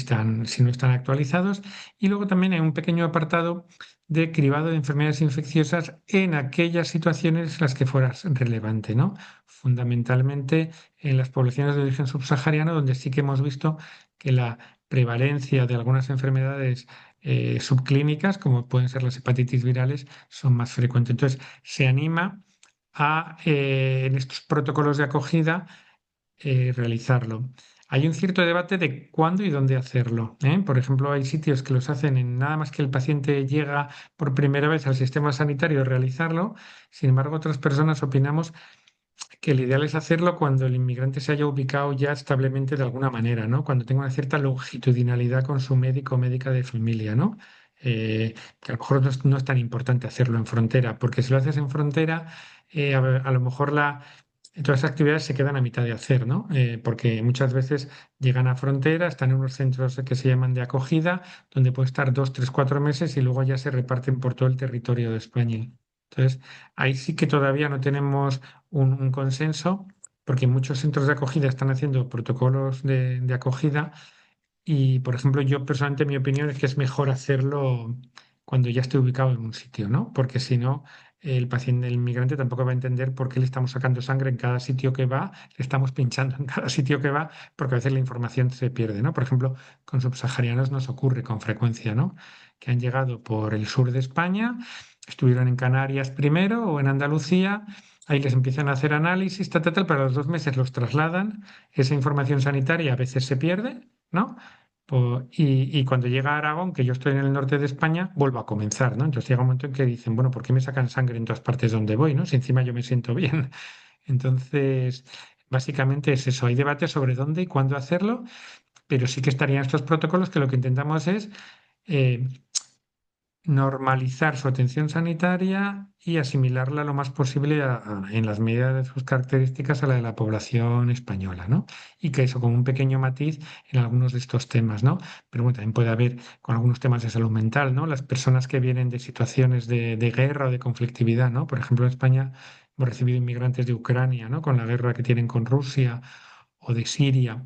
no están actualizados. Y luego también hay un pequeño apartado de cribado de enfermedades infecciosas en aquellas situaciones en las que fuera relevante, ¿no? Fundamentalmente en las poblaciones de origen subsahariano, donde sí que hemos visto que la prevalencia de algunas enfermedades subclínicas, como pueden ser las hepatitis virales, son más frecuentes. Entonces, se anima en estos protocolos de acogida, realizarlo. Hay un cierto debate de cuándo y dónde hacerlo, ¿eh? Por ejemplo, hay sitios que los hacen en nada más que el paciente llega por primera vez al sistema sanitario realizarlo. Sin embargo, otras personas opinamos que lo ideal es hacerlo cuando el inmigrante se haya ubicado ya establemente de alguna manera, ¿no? Cuando tenga una cierta longitudinalidad con su médico o médica de familia, ¿no? Que a lo mejor no es tan importante hacerlo en frontera, porque si lo haces en frontera, a lo mejor todas esas actividades se quedan a mitad de hacer, ¿no? Porque muchas veces llegan a frontera, están en unos centros que se llaman de acogida, donde pueden estar 2, 3, 4 meses y luego ya se reparten por todo el territorio de España. Entonces, ahí sí que todavía no tenemos un consenso, porque muchos centros de acogida están haciendo protocolos de acogida y, por ejemplo, yo personalmente mi opinión es que es mejor hacerlo cuando ya esté ubicado en un sitio, ¿no? Porque si no, el paciente, el inmigrante tampoco va a entender por qué le estamos sacando sangre en cada sitio que va, le estamos pinchando en cada sitio que va, porque a veces la información se pierde, ¿no? Por ejemplo, con subsaharianos nos ocurre con frecuencia, ¿no? Que han llegado por el sur de España estuvieron en Canarias primero o en Andalucía, ahí les empiezan a hacer análisis, tal, tal, tal, pero a los 2 meses los trasladan, esa información sanitaria a veces se pierde, ¿no? Y cuando llega a Aragón, que yo estoy en el norte de España, vuelvo a comenzar, ¿no? Entonces llega un momento en que dicen, bueno, ¿por qué me sacan sangre en todas partes donde voy, ¿no? Si encima yo me siento bien. Entonces, básicamente es eso, hay debate sobre dónde y cuándo hacerlo, pero sí que estarían estos protocolos que lo que intentamos es eh, normalizar su atención sanitaria y asimilarla lo más posible en las medidas de sus características a la de la población española, ¿no? Y que eso como un pequeño matiz en algunos de estos temas, ¿no? Pero bueno, también puede haber con algunos temas de salud mental, ¿no? Las personas que vienen de situaciones de guerra o de conflictividad, ¿no? Por ejemplo, en España hemos recibido inmigrantes de Ucrania, ¿no? Con la guerra que tienen con Rusia o de Siria.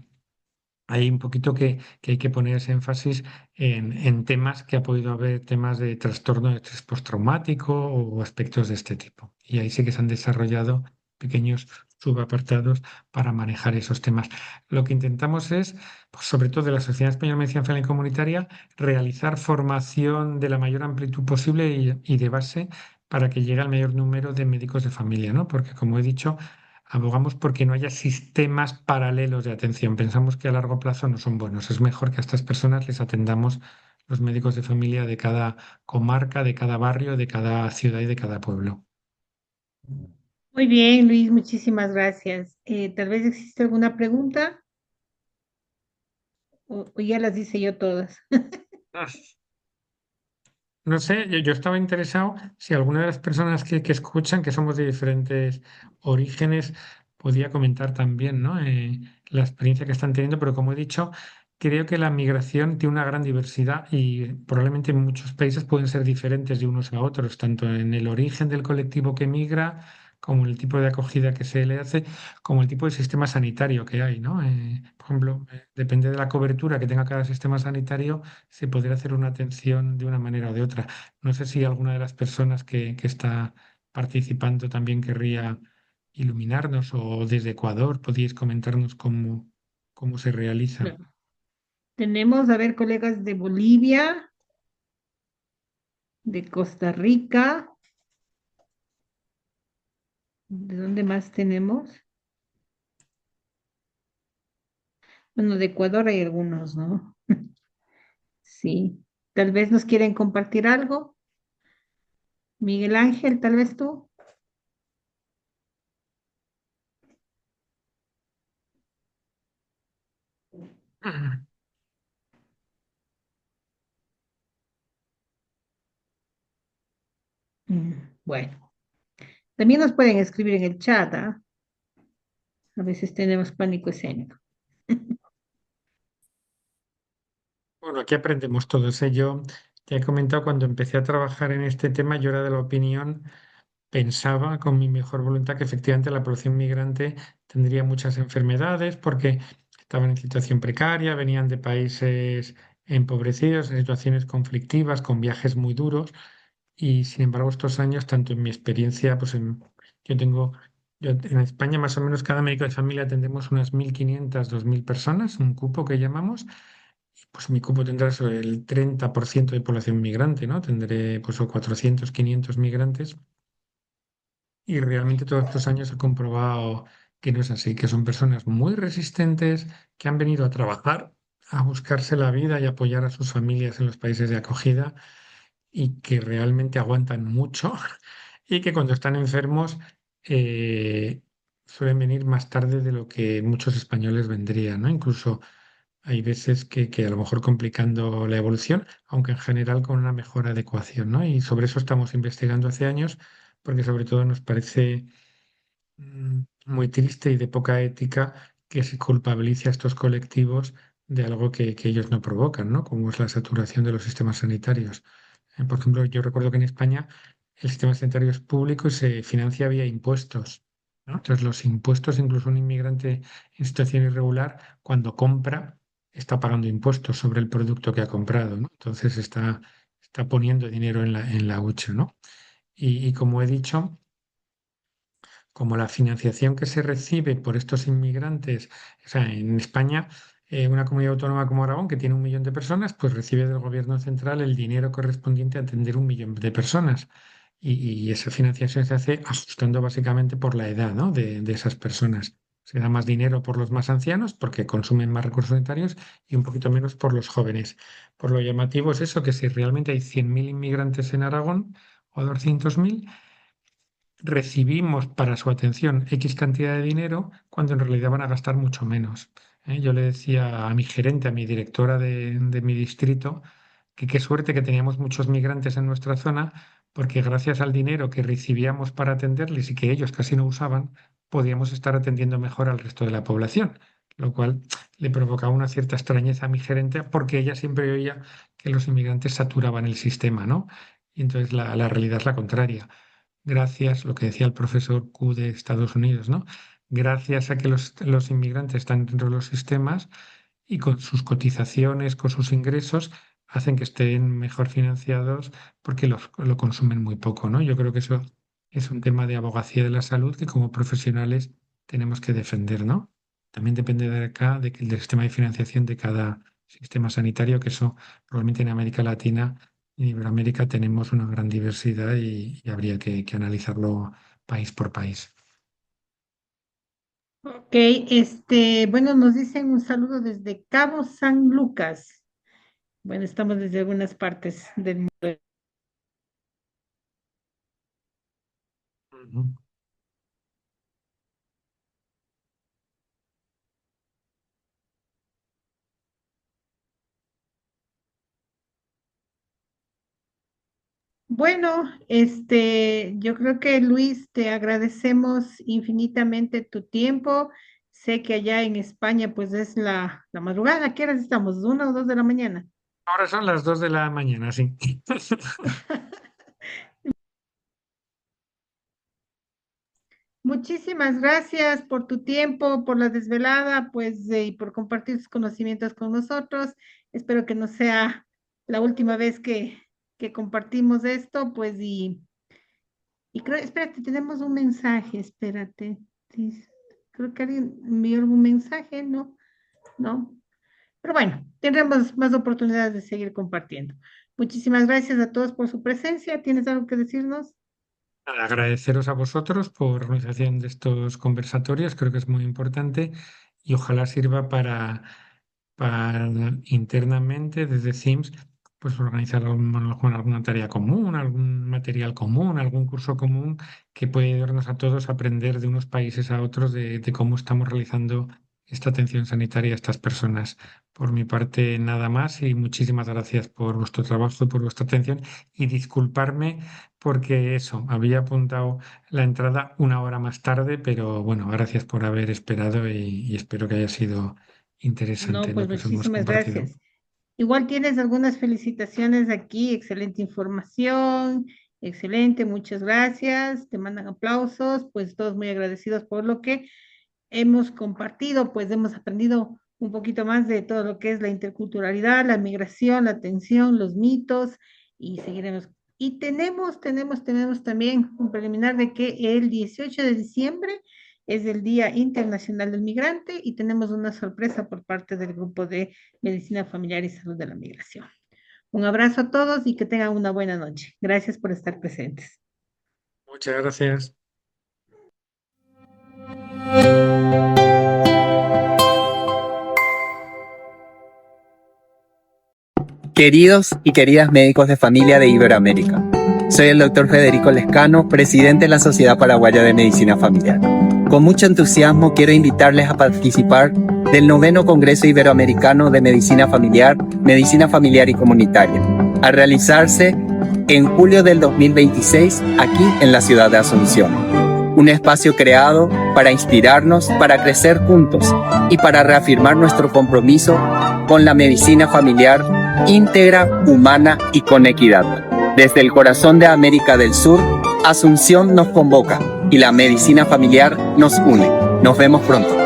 Hay un poquito que hay que poner ese énfasis en temas que ha podido haber, temas de trastorno de estrés postraumático o aspectos de este tipo. Y ahí sí que se han desarrollado pequeños subapartados para manejar esos temas. Lo que intentamos es, pues, sobre todo de la Sociedad Española de Medicina Familiar y Comunitaria, realizar formación de la mayor amplitud posible y de base para que llegue al mayor número de médicos de familia, ¿no? Porque, como he dicho, abogamos porque no haya sistemas paralelos de atención. Pensamos que a largo plazo no son buenos. Es mejor que a estas personas les atendamos los médicos de familia de cada comarca, de cada barrio, de cada ciudad y de cada pueblo. Muy bien, Luis, muchísimas gracias. Tal vez existe alguna pregunta o ya las hice yo todas. No sé, yo estaba interesado si alguna de las personas que escuchan, que somos de diferentes orígenes, podía comentar también, ¿no? La experiencia que están teniendo, pero como he dicho, creo que la migración tiene una gran diversidad y probablemente en muchos países pueden ser diferentes de unos a otros, tanto en el origen del colectivo que migra, como el tipo de acogida que se le hace, como el tipo de sistema sanitario que hay, ¿no? Por ejemplo, depende de la cobertura que tenga cada sistema sanitario se podría hacer una atención de una manera o de otra. No sé si alguna de las personas que está participando también querría iluminarnos o desde Ecuador podíais comentarnos cómo se realiza. Claro. Tenemos, a ver, colegas de Bolivia, de Costa Rica, ¿de dónde más tenemos? Bueno, de Ecuador hay algunos, ¿no? Sí. Tal vez nos quieren compartir algo. Miguel Ángel, tal vez tú. Mm, Bueno, también nos pueden escribir en el chat, ¿ah? A veces tenemos pánico escénico. Bueno, aquí aprendemos todos, ¿eh? Yo te he comentado cuando empecé a trabajar en este tema, yo era de la opinión, pensaba con mi mejor voluntad que efectivamente la población migrante tendría muchas enfermedades porque estaban en situación precaria, venían de países empobrecidos, en situaciones conflictivas, con viajes muy duros. Y sin embargo, estos años, tanto en mi experiencia, yo tengo, yo en España más o menos cada médico de familia atendemos unas 1.500 2.000 personas, un cupo que llamamos, y pues mi cupo tendrá sobre el 30% de población migrante, ¿no? Tendré pues o 400 500 migrantes y realmente todos estos años he comprobado que no es así, que son personas muy resistentes, que han venido a trabajar, a buscarse la vida y apoyar a sus familias en los países de acogida y que realmente aguantan mucho y que cuando están enfermos suelen venir más tarde de lo que muchos españoles vendrían, ¿no? Incluso hay veces que a lo mejor complicando la evolución, aunque en general con una mejor adecuación, ¿no? Y sobre eso estamos investigando hace años, porque sobre todo nos parece muy triste y de poca ética que se culpabilice a estos colectivos de algo que ellos no provocan, ¿no? Como es la saturación de los sistemas sanitarios. Por ejemplo, yo recuerdo que en España el sistema sanitario es público y se financia vía impuestos, ¿no? Entonces, los impuestos, incluso un inmigrante en situación irregular, cuando compra, está pagando impuestos sobre el producto que ha comprado, ¿no? Entonces, está poniendo dinero en la hucha, ¿no? Y como he dicho, como la financiación que se recibe por estos inmigrantes, o sea, en España, una comunidad autónoma como Aragón, que tiene 1 millón de personas, pues recibe del gobierno central el dinero correspondiente a atender 1 millón de personas. y esa financiación se hace ajustando básicamente por la edad, ¿no? de esas personas. Se da más dinero por los más ancianos porque consumen más recursos sanitarios y un poquito menos por los jóvenes. Por lo llamativo es eso, que si realmente hay 100.000 inmigrantes en Aragón o 200.000, recibimos para su atención X cantidad de dinero cuando en realidad van a gastar mucho menos. ¿Eh? Yo le decía a mi gerente, a mi directora de mi distrito, que qué suerte que teníamos muchos migrantes en nuestra zona, porque gracias al dinero que recibíamos para atenderles y que ellos casi no usaban, podíamos estar atendiendo mejor al resto de la población, lo cual le provocaba una cierta extrañeza a mi gerente, porque ella siempre oía que los inmigrantes saturaban el sistema, ¿no? Y entonces la realidad es la contraria. Gracias, lo que decía el profesor Q de Estados Unidos, ¿no? Gracias a que los inmigrantes están dentro de los sistemas y con sus cotizaciones, con sus ingresos, hacen que estén mejor financiados porque lo consumen muy poco, ¿no? Yo creo que eso es un tema de abogacía de la salud que como profesionales tenemos que defender, ¿no? También depende de acá del sistema de financiación de cada sistema sanitario, que eso probablemente en América Latina y en Iberoamérica tenemos una gran diversidad y habría que analizarlo país por país. Ok, bueno, nos dicen un saludo desde Cabo San Lucas. Bueno, estamos desde algunas partes del mundo. Ujú. Bueno, yo creo que Luis, te agradecemos infinitamente tu tiempo. Sé que allá en España, pues es la madrugada. ¿A qué horas estamos? ¿Una o dos de la mañana? Ahora son las 2 de la mañana, sí. Muchísimas gracias por tu tiempo, por la desvelada, pues, y por compartir tus conocimientos con nosotros. Espero que no sea la última vez que compartimos esto, pues, y creo, espérate, tenemos un mensaje, espérate. Creo que alguien envió algún mensaje, ¿no? ¿No? Pero bueno, tendremos más oportunidades de seguir compartiendo. Muchísimas gracias a todos por su presencia. ¿Tienes algo que decirnos? Agradeceros a vosotros por la organización de estos conversatorios, creo que es muy importante y ojalá sirva para internamente desde CIMS pues organizar alguna tarea común, algún material común, algún curso común que pueda ayudarnos a todos a aprender de unos países a otros de cómo estamos realizando esta atención sanitaria a estas personas. Por mi parte, nada más y muchísimas gracias por vuestro trabajo y por vuestra atención y disculparme porque eso, había apuntado la entrada una hora más tarde, pero bueno, gracias por haber esperado y espero que haya sido No, interesante pues lo que os hemos muchísimas compartido. gracias. Igual tienes algunas felicitaciones aquí, excelente información, excelente, muchas gracias, te mandan aplausos, pues todos muy agradecidos por lo que hemos compartido, pues hemos aprendido un poquito más de todo lo que es la interculturalidad, la migración, la atención, los mitos y seguiremos. Y tenemos también un preliminar de que el 18 de diciembre es el Día Internacional del Migrante y tenemos una sorpresa por parte del grupo de Medicina Familiar y Salud de la Migración. Un abrazo a todos y que tengan una buena noche. Gracias por estar presentes. Muchas gracias. Queridos y queridas médicos de familia de Iberoamérica, soy el doctor Federico Lescano, presidente de la Sociedad Paraguaya de Medicina Familiar. Con mucho entusiasmo quiero invitarles a participar del 9º Congreso Iberoamericano de Medicina Familiar y Comunitaria, a realizarse en julio del 2026 aquí en la ciudad de Asunción. Un espacio creado para inspirarnos, para crecer juntos y para reafirmar nuestro compromiso con la medicina familiar íntegra, humana y con equidad. Desde el corazón de América del Sur, Asunción nos convoca y la medicina familiar nos une. Nos vemos pronto.